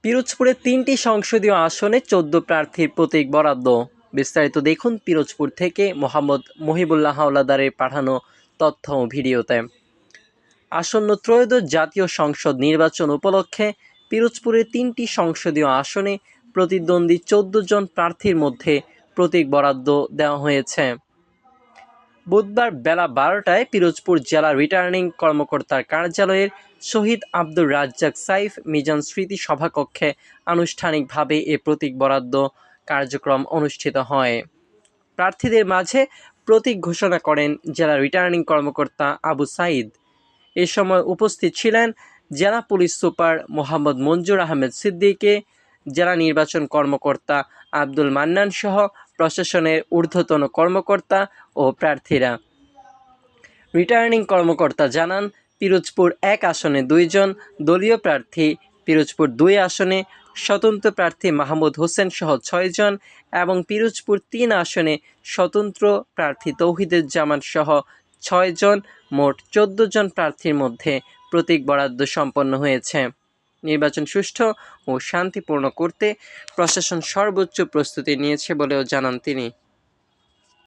পিরোজপুরে ৩টি সংসদীয় আসনে ১৪ প্রার্থীর প্রতীক বরাদ্দ। বিস্তারিত দেখুন পিরোজপুর থেকে মোহাম্মদ মহিবুল্লাহ হাওলাদারের পাঠানো তথ্য ও ভিডিওতে। আসন্ন ত্রয়োদশ জাতীয় সংসদ নির্বাচন উপলক্ষে পিরোজপুরের ৩টি সংসদীয় আসনে প্রতিদ্বন্দ্বী ১৪ জন প্রার্থীর মধ্যে প্রতীক বরাদ্দ দেওয়া হয়েছে। বুধবার বেলা ১২টায় পিরোজপুর জেলা রিটার্নিং কর্মকর্তার কার্যালয়ের শহীদ আব্দুর রাজ্জাক সাইফ মিজান স্মৃতি সভাকক্ষে আনুষ্ঠানিকভাবে এ প্রতীক বরাদ্দ কার্যক্রম অনুষ্ঠিত হয়। প্রার্থীদের মাঝে প্রতীক ঘোষণা করেন জেলা রিটার্নিং কর্মকর্তা আবু সাইদ। এ সময় উপস্থিত ছিলেন জেলা পুলিশ সুপার মোহাম্মদ মঞ্জুর আহমেদ সিদ্দিকী, জেলা নির্বাচন কর্মকর্তা আব্দুল মান্নান সহ প্রশাসনের ঊর্ধ্বতন কর্মকর্তা ও প্রার্থীরা। রিটার্নিং কর্মকর্তা জানান, পিরোজপুর ১ আসনে ২ জন দলীয় প্রার্থী, পিরোজপুর ২ আসনে স্বতন্ত্র প্রার্থী মাহমুদ হোসেন সহ ৬ জন এবং পিরোজপুর ৩ আসনে স্বতন্ত্র প্রার্থী তৌহিদুজ্জামান সহ ৬ জন, মোট ১৪ জন প্রার্থীর মধ্যে প্রতীক বরাদ্দ সম্পন্ন হয়েছে। নির্বাচন সুষ্ঠু ও শান্তিপূর্ণ করতে প্রশাসন সর্বোচ্চ প্রস্তুতি নিয়েছে বলেও জানান তিনি।